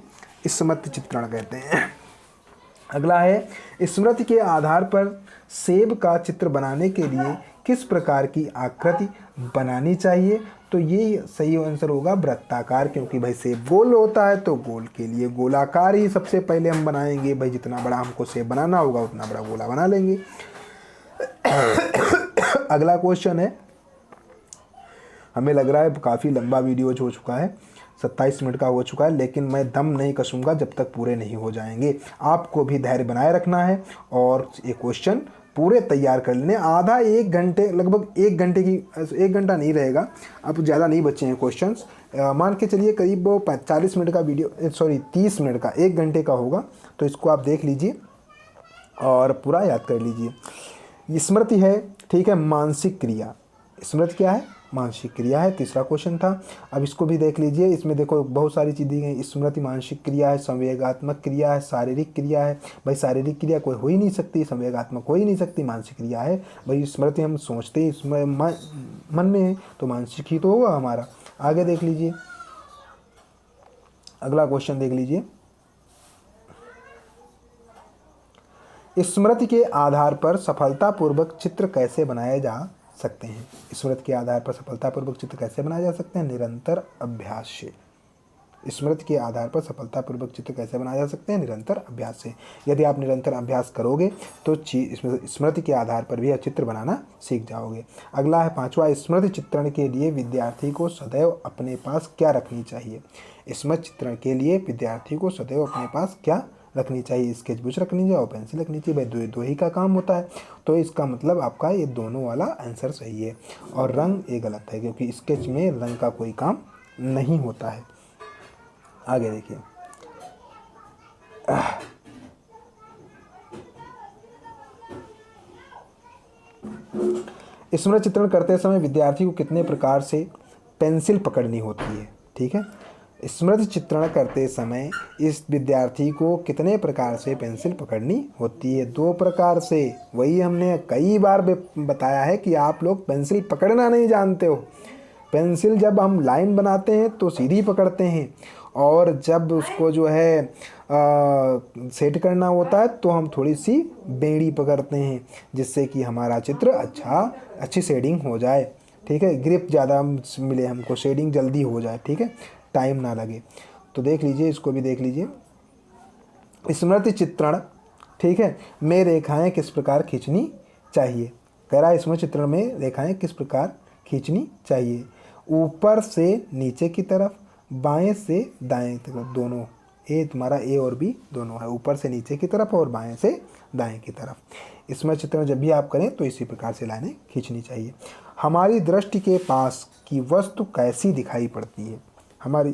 स्मृति चित्रण कहते हैं। अगला है, स्मृति के आधार पर सेब का चित्र बनाने के लिए किस प्रकार की आकृति बनानी चाहिए? तो ये सही आंसर होगा वृत्ताकार, क्योंकि भाई सेब गोल होता है, तो गोल के लिए गोलाकार ही सबसे पहले हम बनाएंगे। भाई जितना बड़ा हमको सेब बनाना होगा उतना बड़ा गोला बना लेंगे। अगला क्वेश्चन है, हमें लग रहा है काफ़ी लंबा वीडियो हो चुका है, 27 मिनट का हो चुका है, लेकिन मैं दम नहीं कसूंगा जब तक पूरे नहीं हो जाएंगे। आपको भी धैर्य बनाए रखना है और ये क्वेश्चन पूरे तैयार कर लेने। आधा 1 घंटे, लगभग 1 घंटे की, 1 घंटा नहीं रहेगा, अब ज़्यादा नहीं बचे हैं क्वेश्चंस, मान के चलिए करीब 40 मिनट का वीडियो, 30 मिनट का, 1 घंटे का होगा, तो इसको आप देख लीजिए और पूरा याद कर लीजिए। स्मृति है, ठीक है, मानसिक क्रिया। स्मृति क्या है? मानसिक क्रिया है, तीसरा क्वेश्चन था। अब इसको भी देख लीजिए, इसमें देखो बहुत सारी चीज़ें दी गई। स्मृति मानसिक क्रिया है, संवेगात्मक क्रिया है, शारीरिक क्रिया है। भाई शारीरिक क्रिया कोई हो ही नहीं सकती, संवेगात्मक हो ही नहीं सकती, मानसिक क्रिया है। भाई स्मृति हम सोचते ही इसमें मन में है, तो मानसिक ही तो होगा हमारा। आगे देख लीजिए, अगला क्वेश्चन देख लीजिए। स्मृति के आधार पर सफलतापूर्वक चित्र कैसे बनाए जा सकते हैं? स्मृति के आधार पर सफलतापूर्वक चित्र कैसे बनाए जा सकते हैं? निरंतर अभ्यास से। स्मृति के आधार पर सफलतापूर्वक चित्र कैसे बनाए जा सकते हैं? निरंतर अभ्यास से। यदि आप निरंतर अभ्यास करोगे तो स्मृति के आधार पर भी चित्र बनाना सीख जाओगे। अगला है 5वां, स्मृति चित्रण के लिए विद्यार्थी को सदैव अपने पास क्या रखनी चाहिए? स्मृति चित्रण के लिए विद्यार्थी को सदैव अपने पास क्या रखनी चाहिए, स्केच ब्रश रखनी चाहिए और पेंसिल रखनी चाहिए। भाई दो ही का काम होता है, तो इसका मतलब आपका ये दोनों वाला आंसर सही है। और रंग ये गलत है, क्योंकि स्केच में रंग का कोई काम नहीं होता है। आगे देखिए, स्मृति चित्रण करते समय विद्यार्थी को कितने प्रकार से पेंसिल पकड़नी होती है। ठीक है, स्मृति चित्रण करते समय इस विद्यार्थी को कितने प्रकार से पेंसिल पकड़नी होती है। 2 प्रकार से। वही हमने कई बार बताया है कि आप लोग पेंसिल पकड़ना नहीं जानते हो। पेंसिल जब हम लाइन बनाते हैं तो सीधी पकड़ते हैं, और जब उसको जो है सेट करना होता है तो हम थोड़ी सी बेड़ी पकड़ते हैं, जिससे कि हमारा चित्र अच्छी शेडिंग हो जाए। ठीक है, ग्रिप ज़्यादा मिले हमको, शेडिंग जल्दी हो जाए। ठीक है, टाइम ना लगे। तो देख लीजिए, इसको भी देख लीजिए। स्मृति चित्रण, ठीक है, में रेखाएं किस प्रकार खींचनी चाहिए। कह रहा है स्मृति चित्रण में रेखाएं किस प्रकार खींचनी चाहिए। ऊपर से नीचे की तरफ, बाएं से दाएं तरफ, दोनों। ए तुम्हारा ए और बी दोनों है, ऊपर से नीचे की तरफ और बाएं से दाएं की तरफ। स्मृति चित्रण जब भी आप करें तो इसी प्रकार से लाइनें खींचनी चाहिए। हमारी दृष्टि के पास की वस्तु कैसी दिखाई पड़ती है। हमारी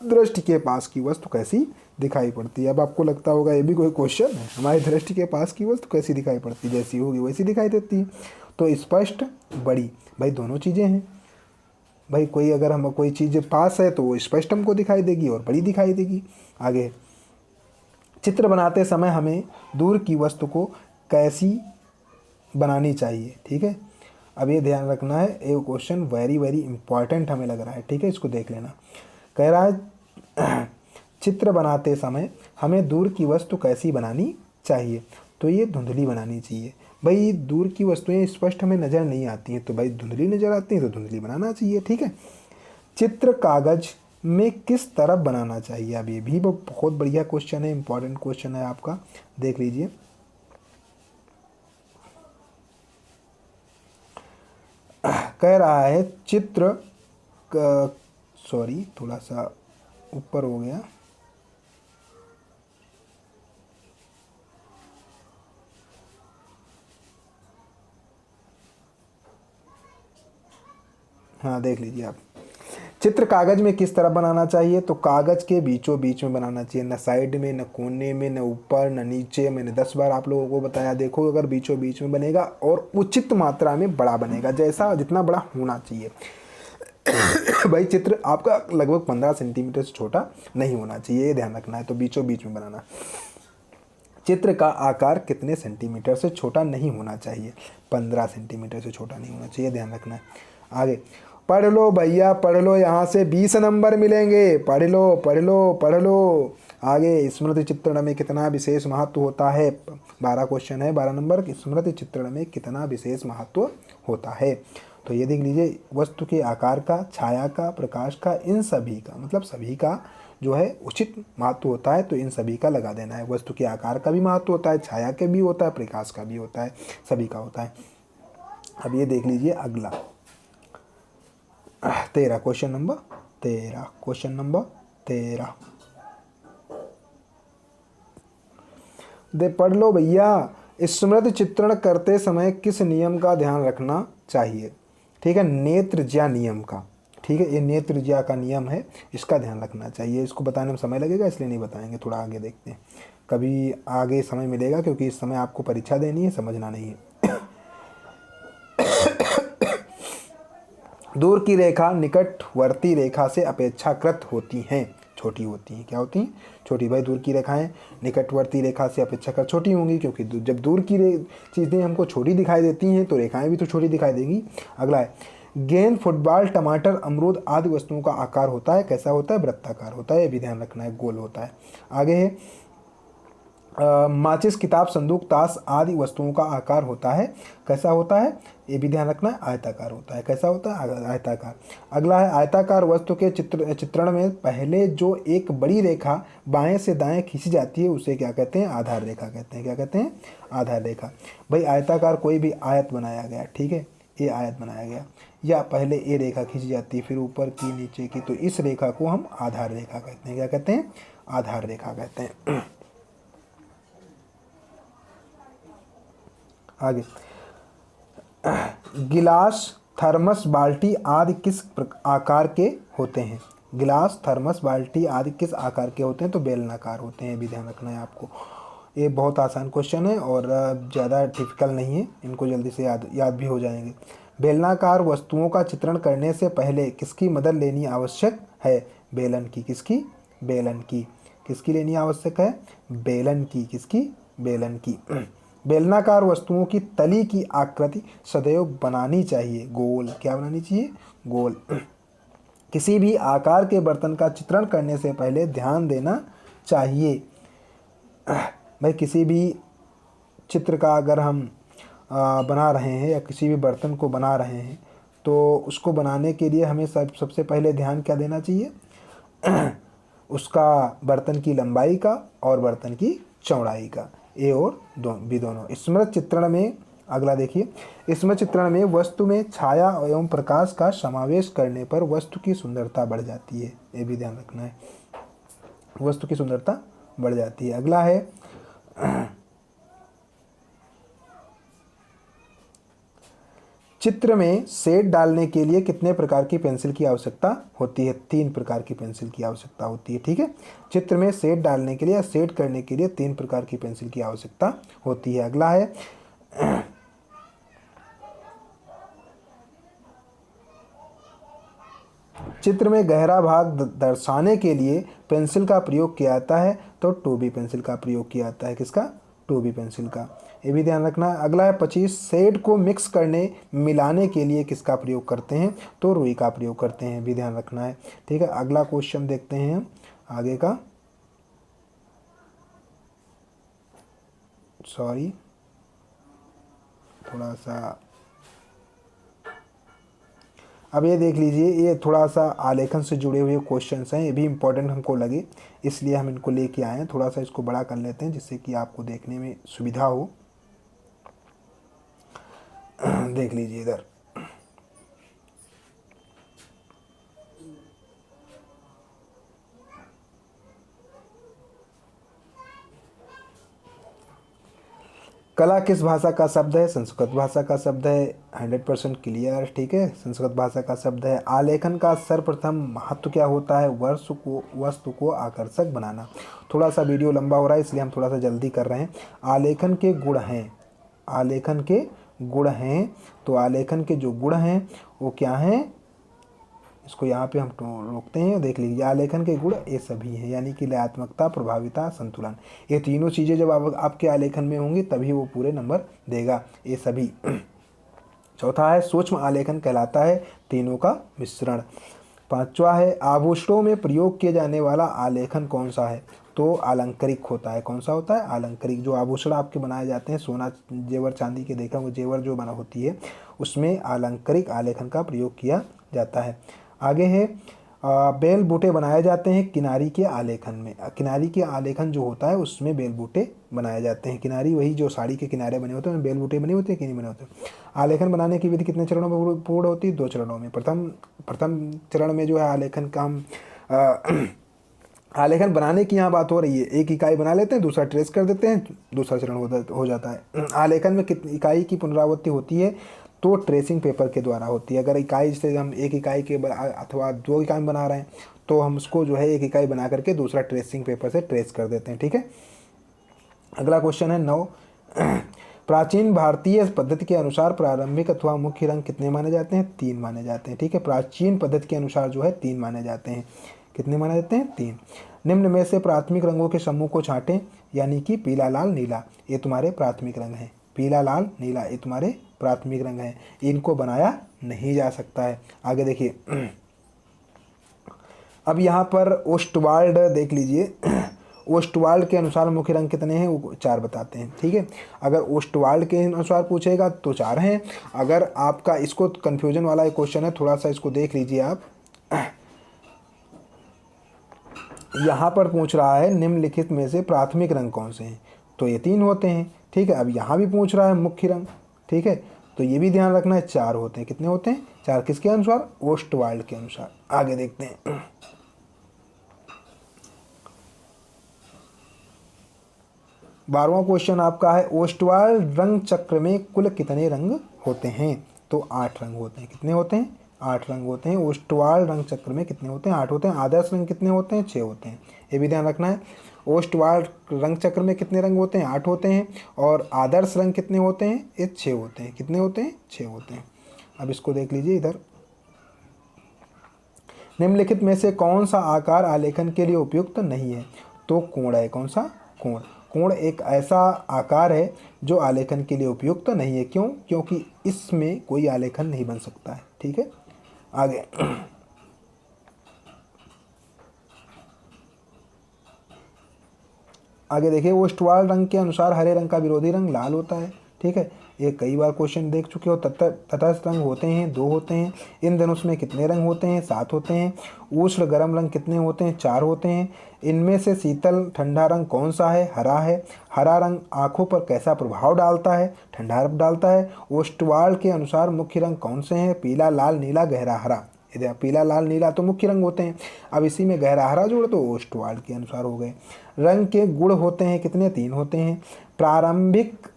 दृष्टि के पास की वस्तु कैसी दिखाई पड़ती है। अब आपको लगता होगा ये भी कोई क्वेश्चन है। हमारी दृष्टि के पास की वस्तु कैसी दिखाई पड़ती है, जैसी होगी वैसी दिखाई देती है। तो स्पष्ट, बड़ी, भाई दोनों चीज़ें हैं। भाई कोई अगर हम कोई चीज़ पास है तो वो स्पष्ट हमको दिखाई देगी और बड़ी दिखाई देगी। आगे, चित्र बनाते समय हमें दूर की वस्तु को कैसी बनानी चाहिए। ठीक है, अब ये ध्यान रखना है, ये क्वेश्चन वेरी वेरी इंपॉर्टेंट हमें लग रहा है। ठीक है, इसको देख लेना। कह रहा है चित्र बनाते समय हमें दूर की वस्तु कैसी बनानी चाहिए, तो ये धुंधली बनानी चाहिए। भाई दूर की वस्तुएं स्पष्ट हमें नज़र नहीं आती हैं, तो भाई धुंधली नज़र आती हैं तो धुंधली बनाना चाहिए। ठीक है, चित्र कागज में किस तरफ बनाना चाहिए। अब ये भी बहुत बढ़िया क्वेश्चन है, इंपॉर्टेंट क्वेश्चन है आपका, देख लीजिए। कह रहा है चित्र सॉरी थोड़ा सा ऊपर हो गया। हाँ देख लीजिए आप, चित्र कागज में किस तरह बनाना चाहिए, तो कागज के बीचों बीच में बनाना चाहिए, न साइड में, न कोने में, न ऊपर, न नीचे। मैंने 10 बार आप लोगों को बताया। देखो, अगर बीचों बीच में बनेगा और उचित मात्रा में बड़ा बनेगा, जैसा जितना बड़ा होना चाहिए। भाई चित्र आपका लगभग 15 सेंटीमीटर से छोटा नहीं होना चाहिए, ये ध्यान रखना है। तो बीचों बीच में बनाना। चित्र का आकार कितने सेंटीमीटर से छोटा नहीं होना चाहिए, 15 सेंटीमीटर से छोटा नहीं होना चाहिए, ध्यान रखना है। आगे, पढ़ लो भैया पढ़ लो, यहाँ से 20 नंबर मिलेंगे। पढ़ लो पढ़ लो पढ़ लो। आगे, स्मृति चित्रण में कितना विशेष महत्व होता है। 12 क्वेश्चन है, 12 नंबर। स्मृति चित्रण में कितना विशेष महत्व होता है, तो ये देख लीजिए। वस्तु के आकार का, छाया का, प्रकाश का, इन सभी का, मतलब सभी का जो है उचित महत्व होता है, तो इन सभी का लगा देना है। वस्तु के आकार का भी महत्व होता है, छाया के भी होता है, प्रकाश का भी होता है, सभी का होता है। अब ये देख लीजिए अगला 13 क्वेश्चन नंबर 13 दे पढ़ लो भैया। स्मृति चित्रण करते समय किस नियम का ध्यान रखना चाहिए। ठीक है, नेत्र ज्या नियम का। ठीक है, ये नेत्र ज्या का नियम है, इसका ध्यान रखना चाहिए। इसको बताने में समय लगेगा, इसलिए नहीं बताएंगे, थोड़ा आगे देखते हैं, कभी आगे समय मिलेगा, क्योंकि इस समय आपको परीक्षा देनी है, समझना नहीं है। दूर की रेखा निकटवर्ती रेखा से अपेक्षाकृत होती हैं, छोटी होती हैं। क्या होती हैं, छोटी। भाई दूर की रेखाएं निकटवर्ती रेखा से अपेक्षाकृत छोटी होंगी, क्योंकि जब दूर की चीज़ें हमको छोटी दिखाई देती हैं तो रेखाएं भी तो छोटी दिखाई देंगी। अगला है, गेंद, फुटबॉल, टमाटर, अमरूद आदि वस्तुओं का आकार होता है, कैसा होता है, वृत्ताकार होता है, ये भी ध्यान रखना है, गोल होता है। आगे है, माचिस, किताब, संदूक, ताश आदि वस्तुओं का आकार होता है, कैसा होता है, ये भी ध्यान रखना है, आयताकार होता है। कैसा होता है, आयताकार। अगला है, आयताकार वस्तु के चित्रण में पहले जो एक बड़ी रेखा बाएं से दाएं खींची जाती है उसे क्या कहते हैं, आधार रेखा कहते हैं। क्या कहते हैं, आधार रेखा। भाई आयताकार कोई भी आयत बनाया गया, ठीक है, ये आयत बनाया गया, या पहले ये रेखा खींची जाती है, फिर ऊपर की नीचे की, तो इस रेखा को हम आधार रेखा कहते हैं। क्या कहते हैं, आधार रेखा कहते हैं। आगे, गिलास, थर्मस, बाल्टी आदि किस आकार के होते हैं? गिलास, थर्मस, बाल्टी आदि किस आकार के होते हैं? तो बेलनाकार होते हैं, भी ध्यान रखना है आपको। ये बहुत आसान क्वेश्चन है और ज़्यादा डिफिकल्ट नहीं है, इनको जल्दी से याद भी हो जाएंगे। बेलनाकार वस्तुओं का चित्रण करने से पहले किसकी मदद लेनी आवश्यक है? बेलन की। किसकी? बेलन की। किसकी लेनी आवश्यक है? बेलन की। किसकी? बेलन की। बेलनाकार वस्तुओं की तली की आकृति सदैव बनानी चाहिए गोल। क्या बनानी चाहिए? गोल। किसी भी आकार के बर्तन का चित्रण करने से पहले ध्यान देना चाहिए। भाई किसी भी चित्र का अगर हम बना रहे हैं या किसी भी बर्तन को बना रहे हैं तो उसको बनाने के लिए हमें सबसे पहले ध्यान क्या देना चाहिए? उसका बर्तन की लंबाई का और बर्तन की चौड़ाई का, ए और बी दोनों। स्मृत चित्रण में अगला देखिए, स्मृत चित्रण में वस्तु में छाया एवं प्रकाश का समावेश करने पर वस्तु की सुंदरता बढ़ जाती है। ये भी ध्यान रखना है, वस्तु की सुंदरता बढ़ जाती है। अगला है चित्र में शेड डालने के लिए कितने प्रकार की पेंसिल की आवश्यकता होती है? 3 प्रकार की पेंसिल की आवश्यकता होती है। ठीक है, चित्र में शेड डालने के लिए या शेड करने के लिए 3 प्रकार की पेंसिल की आवश्यकता होती है। अगला है चित्र में गहरा भाग दर्शाने के लिए पेंसिल का प्रयोग किया जाता है, तो 2B पेंसिल का प्रयोग किया जाता है। किसका? 2B पेंसिल का। ये भी ध्यान रखना है। अगला है 25, शेड को मिक्स करने मिलाने के लिए किसका प्रयोग करते हैं? तो रुई का प्रयोग करते हैं, भी ध्यान रखना है। ठीक है, अगला क्वेश्चन देखते हैं आगे का। सॉरी, थोड़ा सा अब ये देख लीजिए, ये थोड़ा सा आलेखन से जुड़े हुए क्वेश्चंस हैं, ये भी इम्पोर्टेंट हमको लगे इसलिए हम इनको लेके आए हैं। थोड़ा सा इसको बड़ा कर लेते हैं जिससे कि आपको देखने में सुविधा हो। देख लीजिए इधर, कला किस भाषा का शब्द है? संस्कृत भाषा का शब्द है। 100% क्लियर। ठीक है, संस्कृत भाषा का शब्द है। आलेखन का सर्वप्रथम महत्व क्या होता है? वस्तु को आकर्षक बनाना। थोड़ा सा वीडियो लंबा हो रहा है इसलिए हम थोड़ा सा जल्दी कर रहे हैं। आलेखन के गुण हैं, आलेखन के गुण हैं, तो आलेखन के जो गुण हैं वो क्या हैं? इसको यहाँ पे हम रोकते हैं। देख लीजिए, आलेखन के गुण ये सभी हैं, यानी कि लयात्मकता, प्रभाविता, संतुलन। ये तीनों चीज़ें जब आपके आलेखन में होंगी तभी वो पूरे नंबर देगा, ये सभी। चौथा है सूक्ष्म आलेखन कहलाता है तीनों का मिश्रण। 5वां है आभूषणों में प्रयोग किए जाने वाला आलेखन कौन सा है? तो अलंकरिक होता है। कौन सा होता है? अलंकरिक। जो आभूषण आपके बनाए जाते हैं, सोना, जेवर, चांदी के देखा वो जेवर जो बना होती है उसमें अलंकरिक आलेखन का प्रयोग किया जाता है। आगे है बेल बूटे बनाए जाते हैं किनारी के आलेखन में। किनारी के आलेखन जो होता है उसमें बेल बूटे बनाए जाते हैं। किनारी वही जो साड़ी के किनारे बने होते हैं, बेल बूटे बने होते हैं कि नहीं बने होते? आलेखन बनाने की विधि कितने चरणों में पूर्ण होती है? 2 चरणों में। प्रथम चरण में जो है आलेखन का हम आलेखन बनाने की यहाँ बात हो रही है, एक इकाई बना लेते हैं, दूसरा ट्रेस कर देते हैं, दूसरा चरण हो जाता है। आलेखन में कितनी इकाई की पुनरावृत्ति होती है? तो ट्रेसिंग पेपर के द्वारा होती है। अगर इकाई से हम एक इकाई के अथवा 2 इकाई में बना रहे हैं तो हम उसको जो है एक इकाई बना करके दूसरा ट्रेसिंग पेपर से ट्रेस कर देते हैं। ठीक है, अगला क्वेश्चन है 9, प्राचीन भारतीय पद्धति के अनुसार प्रारंभिक अथवा मुख्य रंग कितने माने जाते हैं? 3 माने जाते हैं। ठीक है, प्राचीन पद्धति के अनुसार जो है 3 माने जाते हैं। कितने माने जाते हैं? 3। निम्न में से प्राथमिक रंगों के समूह को छांटें, यानी कि पीला, लाल, नीला, ये तुम्हारे प्राथमिक रंग हैं। पीला, लाल, नीला ये तुम्हारे प्राथमिक रंग हैं, इनको बनाया नहीं जा सकता है। आगे देखिए, अब यहाँ पर ओस्टवाल्ड देख लीजिए, ओस्टवाल्ड के अनुसार मुख्य रंग कितने हैं वो 4 बताते हैं। ठीक है, अगर ओस्टवाल्ड के अनुसार पूछेगा तो 4 हैं। अगर आपका इसको कन्फ्यूजन वाला एक क्वेश्चन है, थोड़ा सा इसको देख लीजिए आप। यहाँ पर पूछ रहा है निम्नलिखित में से प्राथमिक रंग कौन से हैं? तो ये 3 होते हैं। ठीक है, अब यहाँ भी पूछ रहा है मुख्य रंग। ठीक है, तो ये भी ध्यान रखना है 4 होते हैं। कितने होते हैं? 4। किसके अनुसार? ओस्टवाल्ड के अनुसार। आगे देखते हैं, 12वां क्वेश्चन आपका है ओस्टवाल रंग चक्र में कुल कितने रंग होते हैं? तो 8 रंग होते हैं। कितने होते हैं? 8 रंग होते हैं। ओस्टवाल रंग चक्र में कितने होते हैं? 8 होते हैं। आदर्श रंग कितने होते हैं? 6 होते हैं। ये भी ध्यान रखना है। ओस्टवाल रंग चक्र में कितने रंग होते हैं? 8 होते हैं। और आदर्श रंग कितने होते हैं? ये 6 होते हैं। कितने होते हैं? 6 होते हैं। अब इसको देख लीजिए इधर, निम्नलिखित में से कौन सा आकार आलेखन के लिए उपयुक्त नहीं है? तो कोण है। कौन सा? कोण। कोण एक ऐसा आकार है जो आलेखन के लिए उपयुक्त नहीं है। क्यों? क्योंकि इसमें कोई आलेखन नहीं बन सकता है। ठीक है, आगे आगे देखिए, ओस्टवाल रंग के अनुसार हरे रंग का विरोधी रंग लाल होता है। ठीक है, ये कई बार क्वेश्चन देख चुके हो। तटस्थ रंग होते हैं 2 होते हैं। इंद्रधनुष में कितने रंग होते हैं? 7 होते हैं। उष्ण गर्म रंग कितने होते हैं? 4 होते हैं। इनमें से शीतल ठंडा रंग कौन सा है? हरा है। हरा रंग आंखों पर कैसा प्रभाव डालता है? ठंडा डालता है। ओस्टवाल के अनुसार मुख्य रंग कौन से हैं? पीला, लाल, नीला, गहरा हरा। इधर पीला, लाल, नीला तो मुख्य रंग होते हैं। अब इसी में गहरा हरा जोड़ तो ओस्टवाल के अनुसार हो गए। रंग के गुण होते हैं कितने? 3 होते हैं।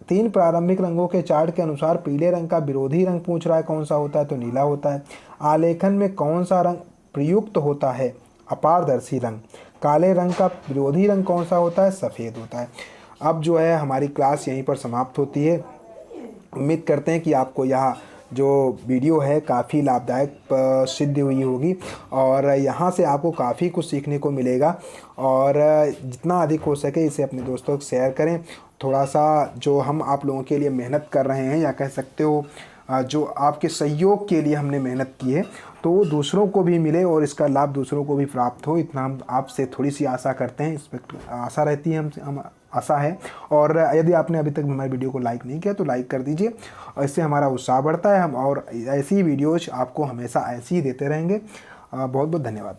तीन प्रारंभिक रंगों के चार्ट के अनुसार पीले रंग का विरोधी रंग पूछ रहा है कौन सा होता है? तो नीला होता है। आलेखन में कौन सा रंग प्रयुक्त होता है? अपारदर्शी रंग। काले रंग का विरोधी रंग कौन सा होता है? सफ़ेद होता है। अब जो है हमारी क्लास यहीं पर समाप्त होती है। उम्मीद करते हैं कि आपको यह जो वीडियो है काफ़ी लाभदायक सिद्ध हुई होगी और यहाँ से आपको काफ़ी कुछ सीखने को मिलेगा। और जितना अधिक हो सके इसे अपने दोस्तों को शेयर करें। थोड़ा सा जो हम आप लोगों के लिए मेहनत कर रहे हैं, या कह सकते हो जो आपके सहयोग के लिए हमने मेहनत की है, तो वो दूसरों को भी मिले और इसका लाभ दूसरों को भी प्राप्त हो, इतना हम आपसे थोड़ी सी आशा करते हैं। इस पर आशा रहती है, हम आशा है। और यदि आपने अभी तक हमारे वीडियो को लाइक नहीं किया तो लाइक कर दीजिए, और इससे हमारा उत्साह बढ़ता है। हम और ऐसी वीडियोज आपको हमेशा ऐसी ही देते रहेंगे। बहुत बहुत धन्यवाद।